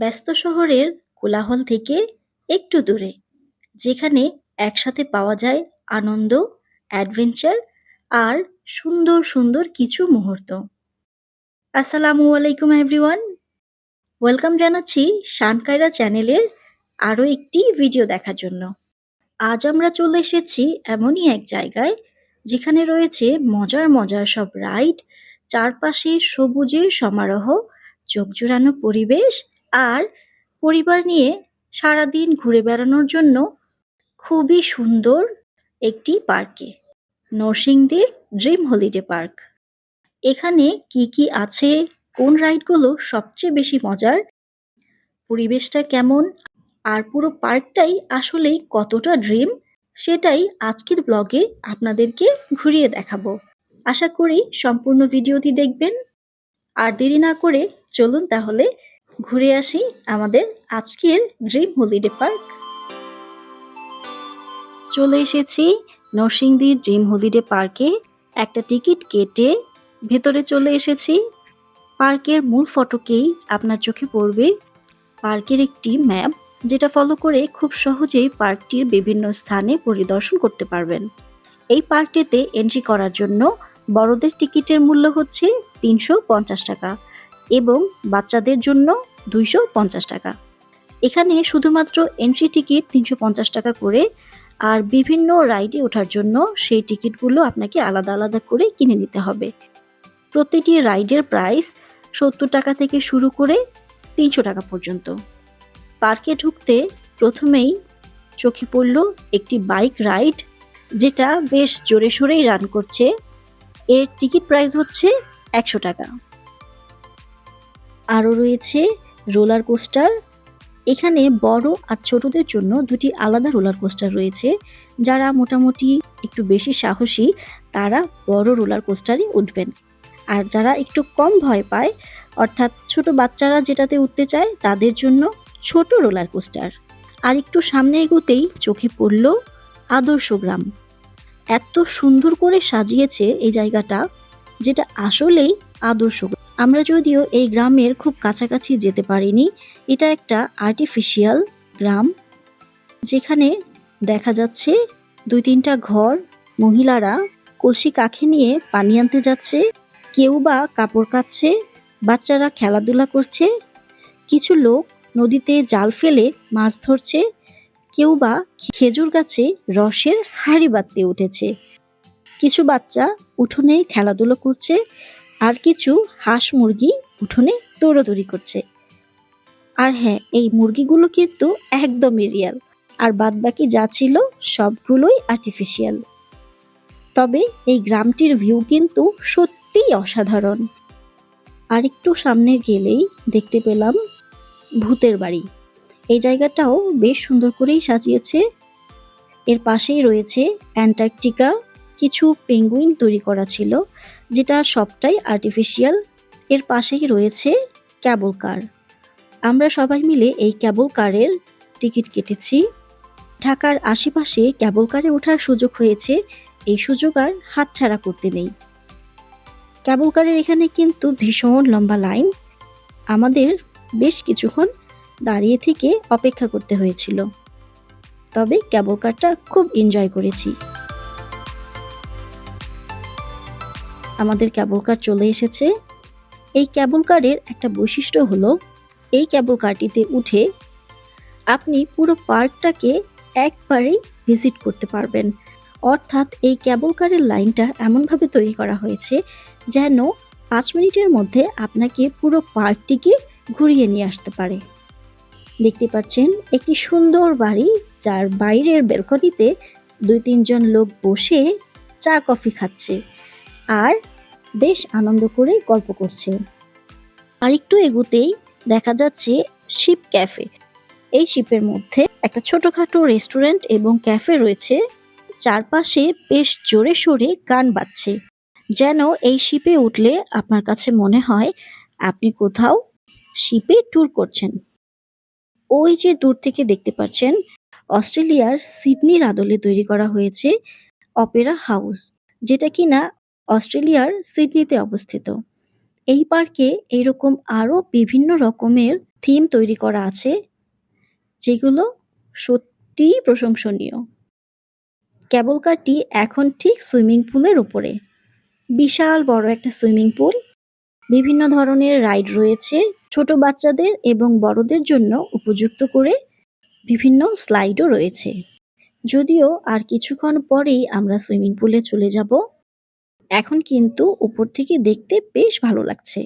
ব্যস্ত শহরের কোলাহল থেকে একটু দূরে, যেখানে একসাথে পাওয়া যায় আনন্দ, অ্যাডভেঞ্চার আর সুন্দর সুন্দর কিছু মুহূর্ত। আসসালামু আলাইকুম এভরিওয়ান, ওয়েলকাম জানাচ্ছি শানকাইরা চ্যানেলের আরও একটি ভিডিও দেখার জন্য। আজ আমরা চলে এসেছি এমনই এক জায়গায় যেখানে রয়েছে মজার মজার সব রাইড, চারপাশে সবুজের সমারোহ, চোখ জুড়ানো পরিবেশ আর পরিবার নিয়ে সারাদিন ঘুরে বেড়ানোর জন্য খুবই সুন্দর একটি পার্কে, নরসিংদীর ড্রিম হলিডে পার্ক। এখানে কি কি আছে, কোন রাইডগুলো সবচেয়ে বেশি মজার, পরিবেশটা কেমন আর পুরো পার্কটাই আসলেই কতটা ড্রিম, সেটাই আজকের ব্লগে আপনাদেরকে ঘুরিয়ে দেখাবো। আশা করি সম্পূর্ণ ভিডিওটি দেখবেন। আর দেরি না করে চলুন তাহলে ঘুরে আসি আমাদের আজকের ড্রিম হলিডে পার্ক। চলে এসেছি নরসিংদীর ড্রিম হলিডে পার্কে। একটা টিকিট কেটে ভেতরে চলে এসেছি। পার্কের মূল ফটকেই আপনার চোখে পড়বে পার্কের একটি ম্যাপ, যেটা ফলো করে খুব সহজেই পার্কটির বিভিন্ন স্থানে পরিদর্শন করতে পারবেন। এই পার্কটিতে এন্ট্রি করার জন্য বড়দের টিকিটের মূল্য হচ্ছে ৩৫০ টাকা এবং বাচ্চাদের জন্য ২৫০ টাকা। এখানে শুধুমাত্র এন্ট্রি টিকিট ৩৫০ টাকা করে, আর বিভিন্ন রাইডে ওঠার জন্য সেই টিকিটগুলো আপনাকে আলাদা আলাদা করে কিনে নিতে হবে। প্রতিটি রাইডের প্রাইস ৭০ টাকা থেকে শুরু করে ৩০০ টাকা পর্যন্ত। পার্কে ঢুকতে প্রথমেই চোখে পড়ল একটি বাইক রাইড, যেটা বেশ জোরে সোরেই রান করছে। এর টিকিট প্রাইস হচ্ছে ১০০ টাকা। আরও রয়েছে রোলার কোস্টার। এখানে বড় আর ছোটদের জন্য দুটি আলাদা রোলার কোস্টার রয়েছে। যারা মোটামুটি একটু বেশি সাহসী তারা বড় রোলার কোস্টারই উঠবেন, আর যারা একটু কম ভয় পায়, অর্থাৎ ছোট বাচ্চারা যেটাতে উঠতে চায়, তাদের জন্য ছোট রোলার কোস্টার। আর একটু সামনে এগোতেই চোখে পড়ল আদর্শ গ্রাম। এত সুন্দর করে সাজিয়েছে এই জায়গাটা, যেটা আসলেই আদর্শ। আমরা যদিও এই গ্রামের খুব কাছাকাছি যেতে পারিনি। এটা একটা আর্টিফিশিয়াল গ্রাম, যেখানে দেখা যাচ্ছে ২-৩টা ঘর, মহিলারা কলসি কাঁখে নিয়ে পানি আনতে যাচ্ছে, কেউ বা কাপড় কাচ্ছে, বাচ্চারা খেলাধুলা করছে, কিছু লোক নদীতে জাল ফেলে মাছ ধরছে, কেউ বা খেজুর গাছে রসের হাঁড়ি বাঁধতে উঠেছে, কিছু বাচ্চা উঠোনে খেলাধুলো করছে, আর কিছু হাঁস মুরগি উঠোনে দৌড়াদৌড়ি করছে। আর হ্যাঁ, এই মুরগিগুলো কিন্তু একদমই রিয়াল, আর বাদবাকি যা ছিল সবগুলোই আর্টিফিশিয়াল। তবে এই গ্রামটির ভিউ কিন্তু সত্যিই অসাধারণ। আর একটু সামনে গেলেই দেখতে পেলাম ভূতের বাড়ি। এই জায়গাটাও বেশ সুন্দর করেই সাজিয়েছে। এর পাশেই রয়েছে অ্যান্টার্কটিকা। কিছু পেঙ্গুইন তৈরি করা ছিল, যেটা সবটাই আর্টিফিশিয়াল। এর পাশেই রয়েছে ক্যাবল কার। আমরা সবাই মিলে এই ক্যাবল কারের টিকিট কেটেছি। ঢাকার আশেপাশে ক্যাবল কারে ওঠার সুযোগ হয়েছে, এই সুযোগ আর হাতছাড়া করতে নেই। ক্যাবল কারের এখানে কিন্তু ভীষণ লম্বা লাইন, আমাদের বেশ কিছুক্ষণ দাঁড়িয়ে থেকে অপেক্ষা করতে হয়েছিল। তবে ক্যাবল কারটা খুব এনজয় করেছি। আমাদের ক্যাবল কার চলে এসেছে। এই ক্যাবল কারের একটা বৈশিষ্ট্য হলো, এই ক্যাবল কারটিতে উঠে আপনি পুরো পার্কটাকে একবারেই ভিজিট করতে পারবেন। অর্থাৎ এই ক্যাবল কারের লাইনটা এমনভাবে তৈরি করা হয়েছে যেন ৫ মিনিটের মধ্যে আপনাকে পুরো পার্কটিকে ঘুরিয়ে নিয়ে আসতে পারে। দেখতে পাচ্ছেন একটি সুন্দর বাড়ি, যার বাইরের ব্যালকনিতে ২-৩ জন লোক বসে চা কফি খাচ্ছে আর বেশ আনন্দ করে গল্প করছে। আর একটু এগোতেই দেখা যাচ্ছে শিপ ক্যাফে। এই শিপের মধ্যে একটা ছোটখাটো রেস্টুরেন্ট এবং ক্যাফে রয়েছে। চারপাশে বেশ জোরে সোরে গান বাজছে, যেন এই শিপে উঠলে আপনার কাছে মনে হয় আপনি কোথাও শিপে ট্যুর করছেন। ওই যে দূর থেকে দেখতে পাচ্ছেন, অস্ট্রেলিয়ার সিডনির আদলে তৈরি করা হয়েছে অপেরা হাউস, যেটা কিনা অস্ট্রেলিয়ার সিডনিতে অবস্থিত। এই পার্কে এইরকম আরও বিভিন্ন রকমের থিম তৈরি করা আছে, যেগুলো সত্যিই প্রশংসনীয়। ক্যাবল কারটি এখন ঠিক সুইমিং পুলের উপরে। বিশাল বড় একটা সুইমিং পুল, বিভিন্ন ধরনের রাইড রয়েছে, ছোট বাচ্চাদের এবং বড়দের জন্য উপযুক্ত করে বিভিন্ন স্লাইডও রয়েছে। যদিও আর কিছুক্ষণ পরেই আমরা সুইমিং পুলে চলে যাব। এখন কিন্তু উপর থেকে দেখতে বেশ ভালো লাগছে।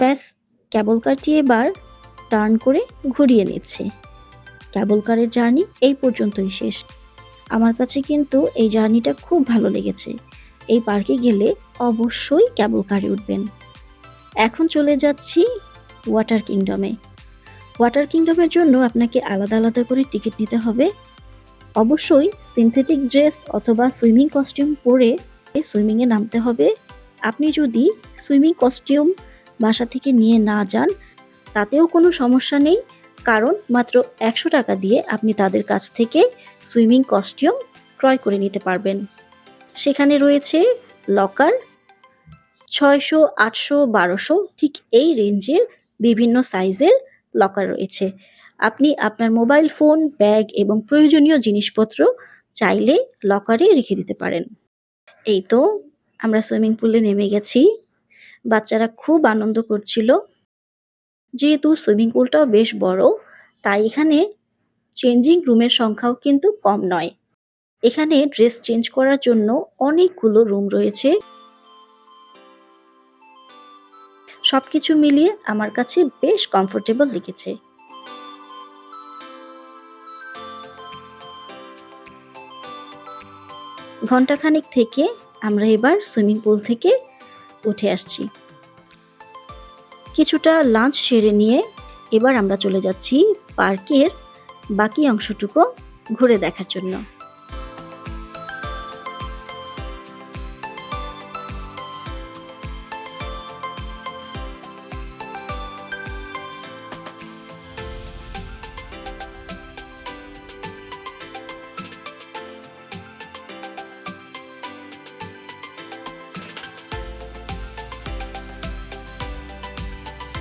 ব্যাস, ক্যাবল কারটি এবার টার্ন করে ঘুরিয়ে নিচ্ছে। ক্যাবল কারের জার্নি এই পর্যন্তই শেষ। আমার কাছে কিন্তু এই জার্নিটা খুব ভালো লেগেছে। এই পার্কে গেলে অবশ্যই ক্যাবল কারে উঠবেন। এখন চলে যাচ্ছি ওয়াটার কিংডমে। ওয়াটার কিংডমের জন্য আপনাকে আলাদা আলাদা করে টিকিট নিতে হবে। অবশ্যই সিনথেটিক ড্রেস অথবা সুইমিং কস্টিউম পরে সুইমিংয়ে নামতে হবে। আপনি যদি সুইমিং কস্টিউম বাসা থেকে নিয়ে না যান, তাতেও কোনো সমস্যা নেই, কারণ মাত্র 100 টাকা দিয়ে আপনি তাদের কাছ থেকে সুইমিং কস্টিউম ক্রয় করে নিতে পারবেন। সেখানে রয়েছে লকার, 600, 800, 1200 ঠিক এই রেঞ্জের বিভিন্ন সাইজের লকার রয়েছে। আপনি আপনার মোবাইল ফোন, ব্যাগ এবং প্রয়োজনীয় জিনিসপত্র চাইলে লকারে রেখে দিতে পারেন। এই তো আমরা সুইমিং পুলে নেমে গেছি। বাচ্চারা খুব আনন্দ করছিল। যেহেতু সুইমিং পুলটাও বেশ বড়, তাই এখানে চেঞ্জিং রুমের সংখ্যাও কিন্তু কম নয়। এখানে ড্রেস চেঞ্জ করার জন্য অনেকগুলো রুম রয়েছে। সবকিছু মিলিয়ে আমার কাছে বেশ কমফোর্টেবল লেগেছে। ঘন্টাখানিক থেকে আমরা এবার সুইমিং পুল থেকে উঠে আসছি। কিছুটা লাঞ্চ সেরে নিয়ে এবার আমরা চলে যাচ্ছি পার্কের বাকি অংশটুকু ঘুরে দেখার জন্য।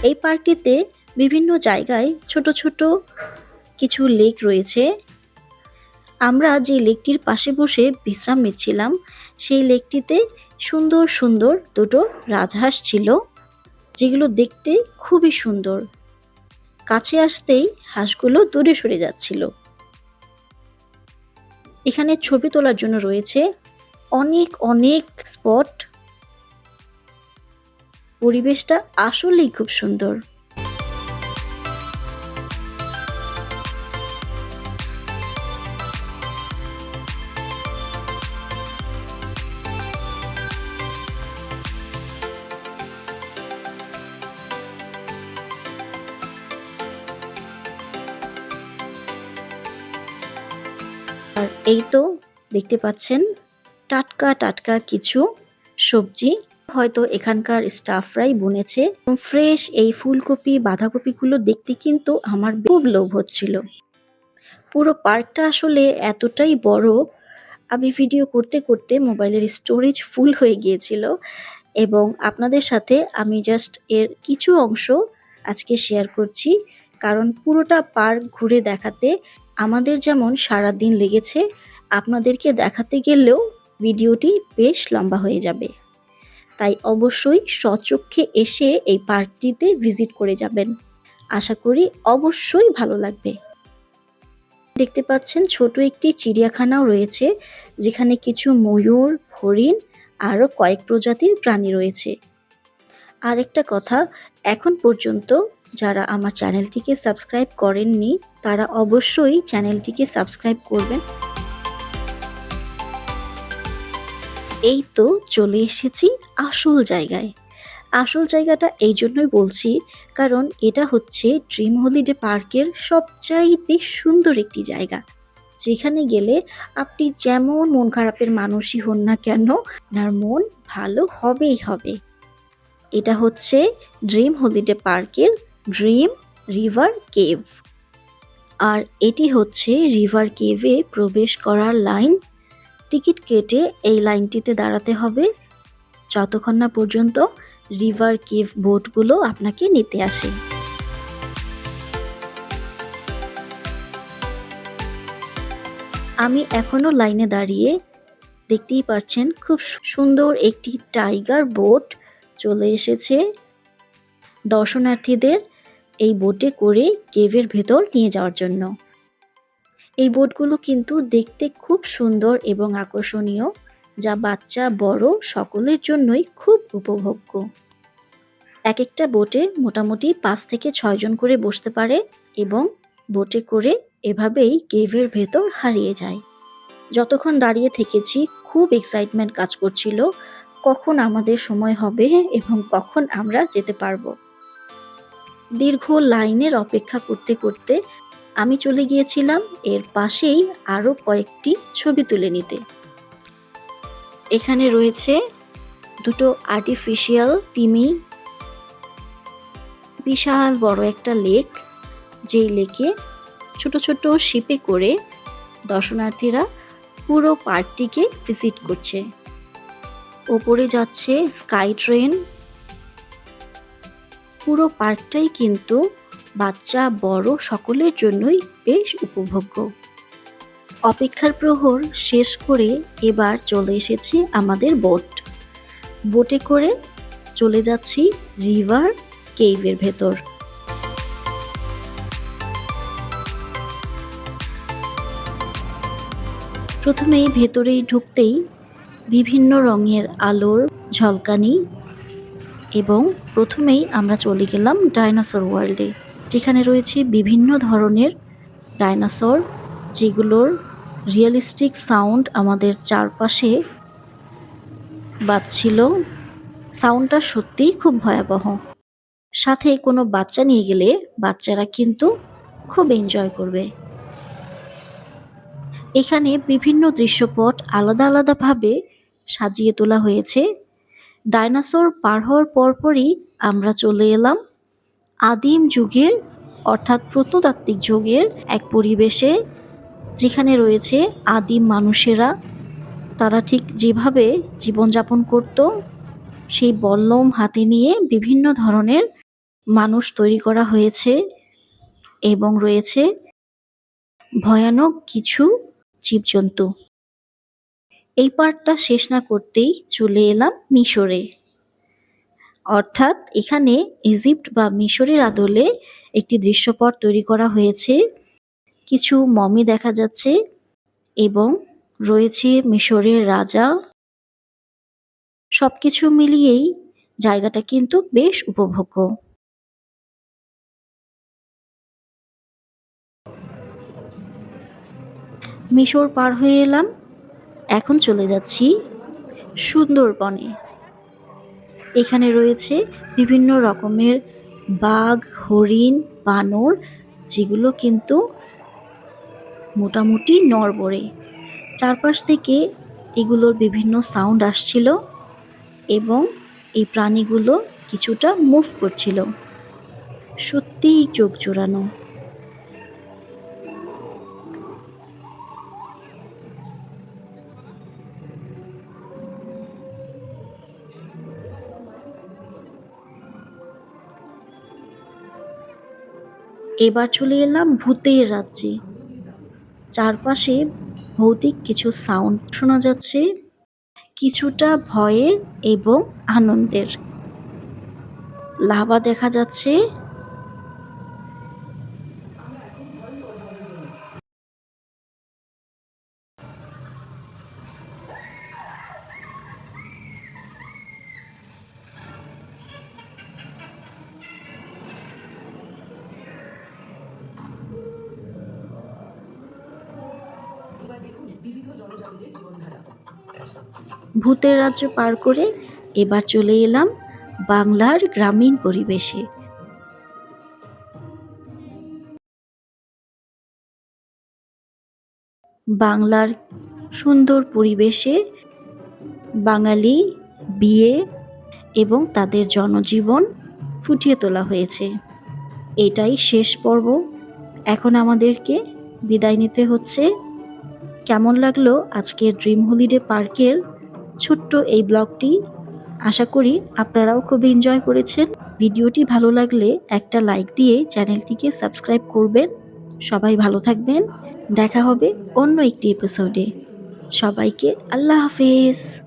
এই পার্কটিতে বিভিন্ন জায়গায় ছোট ছোট কিছু লেক রয়েছে। আমরা যে লেকটির পাশে বসে বিশ্রাম নিচ্ছিলাম, সেই লেকটিতে সুন্দর সুন্দর দুটো রাজহাঁস ছিল, যেগুলো দেখতে খুবই সুন্দর। কাছে আসতেই হাঁসগুলো দূরে সরে যাচ্ছিল। এখানে ছবি তোলার জন্য রয়েছে অনেক অনেক স্পট। পরিবেশটা আসলেই খুব সুন্দর। আর এই তো দেখতে পাচ্ছেন টাটকা টাটকা কিছু সবজি, হয়তো এখানকার স্টাফরাই বুনেছে। ফ্রেশ এই ফুলকপি, বাঁধাকপিগুলো দেখতে কিন্তু আমার খুব লোভ হচ্ছিল। পুরো পার্কটা আসলে এতটাই বড়, আমি ভিডিও করতে করতে মোবাইলের স্টোরেজ ফুল হয়ে গিয়েছিল, এবং আপনাদের সাথে আমি জাস্ট এর কিছু অংশ আজকে শেয়ার করছি, কারণ পুরোটা পার্ক ঘুরে দেখাতে আমাদের যেমন সারা দিন লেগেছে, আপনাদেরকে দেখাতে গেলেও ভিডিওটি বেশ লম্বা হয়ে যাবে। তাই অবশ্যই স্বচক্ষে এসে এই পার্কটিতে ভিজিট করে যাবেন। আশা করি অবশ্যই ভালো লাগবে। দেখতে পাচ্ছেন ছোট একটি চিড়িয়াখানাও রয়েছে, যেখানে কিছু ময়ূর, হরিণ আরও কয়েক প্রজাতির প্রাণী রয়েছে। আর একটা কথা, এখন পর্যন্ত যারা আমার চ্যানেলটিকে সাবস্ক্রাইব করেননি, তারা অবশ্যই চ্যানেলটিকে সাবস্ক্রাইব করবেন এই তো চলে এসেছি আসল জায়গায়। আসল জায়গাটা এই জন্যই বলছি, কারণ এটা হচ্ছে ড্রিম হলিডে পার্কের সবচাইতে সুন্দর একটি জায়গা, যেখানে গেলে আপনি যেমন মন খারাপের মানুষই হন না কেন, আপনার মন ভালো হবেই হবে। এটা হচ্ছে ড্রিম হলিডে পার্কের ড্রিম রিভার কেভ। আর এটি হচ্ছে রিভার কেভে প্রবেশ করার লাইন। টিকিট কেটে এই লাইনটিতে দাঁড়াতে হবে যতক্ষণ না পর্যন্ত রিভার কেভ বোটগুলো আপনাকে নিতে আসে। আমি এখনো লাইনে দাঁড়িয়ে, দেখতেই পাচ্ছেন খুব সুন্দর একটি টাইগার বোট চলে এসেছে দর্শনার্থীদের এই বোটে করে কেভের ভেতর নিয়ে যাওয়ার জন্য। এই বোটগুলো কিন্তু দেখতে খুব সুন্দর এবং আকর্ষণীয়, যা বাচ্চা বড় সকলের জন্যই খুব উপভোগ্য। এক একটা বোটে মোটামুটি 5 থেকে 6 জন করে বসতে পারে এবং বোটে করে এভাবেই কেভের ভেতর হারিয়ে যায়। যতক্ষণ দাঁড়িয়ে থেকেছি খুব এক্সাইটমেন্ট কাজ করছিল, কখন আমাদের সময় হবে এবং কখন আমরা যেতে পারবো। দীর্ঘ লাইনের অপেক্ষা করতে করতে আমি চলে গিয়েছিলাম এর পাশেই আরও কয়েকটি ছবি তুলে নিতে। এখানে রয়েছে দুটো আর্টিফিশিয়াল তিমি, বিশাল বড় একটা লেক, যেই লেকে ছোট ছোট শিপে করে দর্শনার্থীরা পুরো পার্কটিকে ভিজিট করছে। ওপরে যাচ্ছে স্কাই ট্রেন। পুরো পার্কটাই কিন্তু বাচ্চা বড় সকলের জন্যই বেশ উপভোগ্য। অপেক্ষার প্রহর শেষ করে এবার চলে এসেছে আমাদের বোটে করে চলে যাচ্ছি রিভার কেভের ভেতর। প্রথমেই ভেতরেই ঢুকতেই বিভিন্ন রঙের আলোর ঝলকানি, এবং প্রথমেই আমরা চলে গেলাম ডাইনোসর ওয়ার্ল্ডে, যেখানে রয়েছে বিভিন্ন ধরনের ডাইনোসর, যেগুলোর রিয়েলিস্টিক সাউন্ড আমাদের চারপাশে বাজছিল। সাউন্ডটা সত্যিই খুব ভয়াবহ। সাথে কোনো বাচ্চা নিয়ে গেলে বাচ্চারা কিন্তু খুব এনজয় করবে। এখানে বিভিন্ন দৃশ্যপট আলাদা আলাদাভাবে সাজিয়ে তোলা হয়েছে। ডাইনোসর পার হওয়ার পরপরই আমরা চলে এলাম আদিম যুগের, অর্থাৎ প্রত্নতাত্ত্বিক যুগের এক পরিবেশে, যেখানে রয়েছে আদিম মানুষেরা। তারা ঠিক যেভাবে জীবনযাপন করত, সেই বল্লম হাতে নিয়ে বিভিন্ন ধরনের মানুষ তৈরি করা হয়েছে, এবং রয়েছে ভয়ানক কিছু জীবজন্তু। এই পার্টটা শেষ না করতেই চলে এলাম মিশরে, অর্থাৎ এখানে ইজিপ্ট বা মিশরের আদলে একটি দৃশ্যপট তৈরি করা হয়েছে। কিছু মমি দেখা যাচ্ছে এবং রয়েছে মিশরের রাজা। সবকিছু মিলিয়েই জায়গাটা কিন্তু বেশ উপভোগ্য। মিশর পার হয়ে এলাম, এখন চলে যাচ্ছি সুন্দরবনে। এখানে রয়েছে বিভিন্ন রকমের বাঘ, হরিণ, বানর, যেগুলো কিন্তু মোটামুটি নড়বড়ে। চারপাশ থেকে এগুলোর বিভিন্ন সাউন্ড আসছিল এবং এই প্রাণীগুলো কিছুটা মুভ করছিল। সত্যিই চোখ জোড়ানো। এবার চলে এলাম ভূতের রাজ্যে। চারপাশে ভৌতিক কিছু সাউন্ড শোনা যাচ্ছে, কিছুটা ভয়ের এবং আনন্দের। লাভা দেখা যাচ্ছে। এবার দেখুন বিবিধ জনজাতিদের জীবনধারা। ভূতের রাজ্য পার করে এবার চলে এলাম বাংলার গ্রামীণ পরিবেশে। বাংলার সুন্দর পরিবেশে বাঙালি বিয়ে এবং তাদের জনজীবন ফুটিয়ে তোলা হয়েছে। এটাই শেষ পর্ব। এখন আমাদেরকে বিদায় নিতে হচ্ছে। কেমন লাগলো আজকের ড্রিম হলিডে পার্কের ছোট্ট এই ব্লগটি? আশা করি আপনারাও খুব এনজয় করেছেন। ভিডিওটি ভালো লাগলে একটা লাইক দিয়ে চ্যানেলটিকে সাবস্ক্রাইব করবেন। সবাই ভালো থাকবেন। দেখা হবে অন্য একটি এপিসোডে। সবাইকে আল্লাহ হাফেজ।